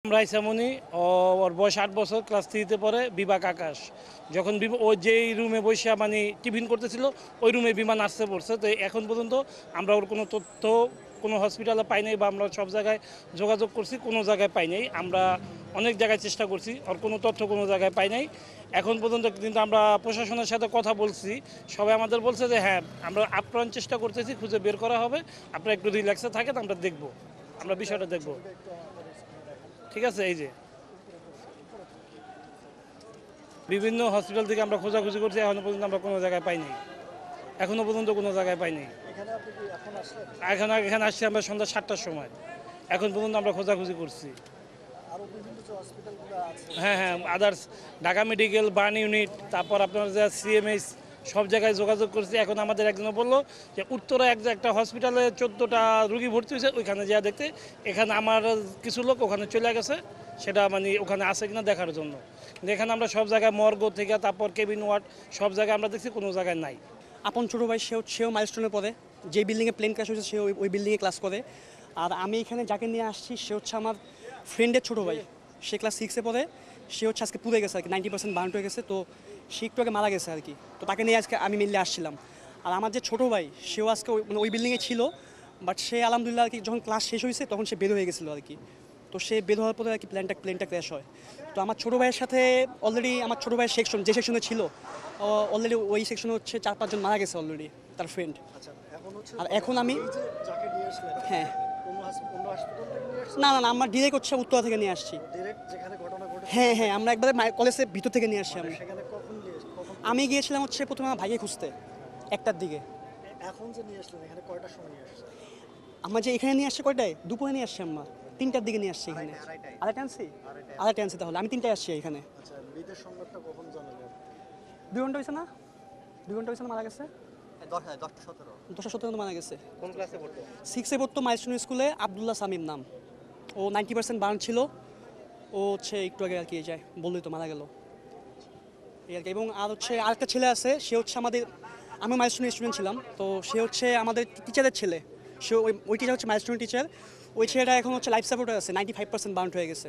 রাইসামণি ওর বয়স 8 বছর, ক্লাস 3-তে পড়ে। বিভাগ আকাশ যখন ও যেই রুমে বসে মানে টিফিন করতেছিল ওই রুমে বিমান আসতে পড়ছে। তো এখন পর্যন্ত আমরা ওর কোনো তথ্য কোনো হসপিটালে পাই নাই বা আমরা সব জায়গায় যোগাযোগ করছি, কোনো জায়গায় পাই নাই। আমরা অনেক জায়গায় চেষ্টা করছি, ওর কোনো তথ্য কোনো জায়গায় পাই নাই এখন পর্যন্ত। কিন্তু আমরা প্রশাসনের সাথে কথা বলছি, সবাই আমাদের বলছে যে হ্যাঁ আমরা আপ্রাণ চেষ্টা করতেছি, খুঁজে বের করা হবে, আপনারা একটু রিল্যাক্সে থাকেন, আমরা দেখব, আমরা বিষয়টা দেখব। ঠিক আছে। এই যে বিভিন্ন হসপিটাল থেকে আমরা খোঁজাখুঁজি করছি, এখনো পর্যন্ত আমরা কোনো জায়গায় পাইনি, এখনো পর্যন্ত কোনো জায়গায় পাইনি। এখানে আসছি আমরা সন্ধ্যা 7টার সময়, এখন পর্যন্ত আমরা খোঁজাখুঁজি করছি। হ্যাঁ হ্যাঁ, others Dhaka medical, burn unit, তারপর আপনার যে সিএমএইচ, সব জায়গায় যোগাযোগ করছি। এখন আমাদের একজনে বললো যে উত্তরা একটা হসপিটালে 14টা রুগী ভর্তি হয়েছে, ওইখানে যা দেখতে। এখানে আমার কিছু লোক ওখানে চলে গেছে, সেটা মানে ওখানে আছে কিনা দেখার জন্য। এখানে আমরা সব জায়গায় মর্গ থেকে তারপর কেবিন ওয়ার্ড সব জায়গায় আমরা দেখছি, কোনো জায়গায় নাই। আপন ছোটো ভাই সেও মাইলস্টোনে পড়ে, যে বিল্ডিংয়ে প্লেন ক্র্যাশ হয়েছে সে ওই বিল্ডিংয়ে ক্লাস করে। আর আমি এখানে যাকে নিয়ে আসছি সে হচ্ছে আমার ফ্রেন্ডের ছোটো ভাই, সে ক্লাস 6-এ পড়ে। সে হচ্ছে আজকে পুড়ে গেছে আর কি, 90% বার্ন হয়ে গেছে। তো সে একটু আগে মারা গেছে আর কি। তো তাকে নিয়ে আজকে আমি মিললে আসছিলাম। আর আমার যে ছোটো ভাই সেও আজকে ওই বিল্ডিংয়ে ছিল, বাট সে আলহামদুলিল্লাহ আর কি যখন ক্লাস শেষ হয়েছে তখন সে বের হয়ে গেছিলো আর কি। তো সে বের হওয়ার পরে আর কি প্লেনটা ক্র্যাশ হয়। তো আমার ছোটো ভাইয়ের সাথে অলরেডি আমার ছোটো ভাইয়ের সেকশন যে সেকশনে ছিল অলরেডি ওই সেকশনে হচ্ছে 4-5 জন মারা গেছে অলরেডি, তার ফ্রেন্ড। আর এখন আমি হ্যাঁ না না না আমরা ডিরেক্ট হচ্ছে উত্তরা থেকে নিয়ে আসছি। হ্যাঁ হ্যাঁ, আমরা একবারে কলেজের ভিতর থেকে নিয়ে আসছি। আমি গিয়েছিলাম হচ্ছে প্রথমে আমার ভাইকে খুঁজতে 1টার দিকে। এখন যে নিয়ে আসলেন এখানে কয়টার সময় নিয়ে আসছেন? আমরা যে এখানে নিয়ে আসছি কয়টায়, দুপুরে নিয়ে আসছি। আমরা 3টার দিকে নিয়ে আসছি এখানে। আড়াইটা আনছি তাহলে আমি 3টায় আসছি এখানে। আচ্ছা, মৃতের সংবাদটা কখন জানালেন? 2 ঘন্টা হয়েছে না? 2 ঘন্টা হয়েছে না মারা গেছে? 10-17 মারা গেছে। কোন ক্লাসে পড়তো? 6-এ পড়তো, মাইলস্টোন স্কুলে। আবদুল্লাহ সামিম নাম। ও 90% বার্ন ছিল। ও হচ্ছে একটু আগে আর কি যায় বললেই তো মারা গেল এই আর কি। এবং আর হচ্ছে আরেকটা ছেলে আছে, সে হচ্ছে আমাদের, আমি মাইলস্টোনের স্টুডেন্ট ছিলাম, তো সে হচ্ছে আমাদের টিচারের ছেলে। সে ওই টিচার হচ্ছে মাইলস্টোনের টিচার। ওই ছেলেটা এখন হচ্ছে লাইফ সাপোর্টার আছে, 95% বার্ন হয়ে গেছে।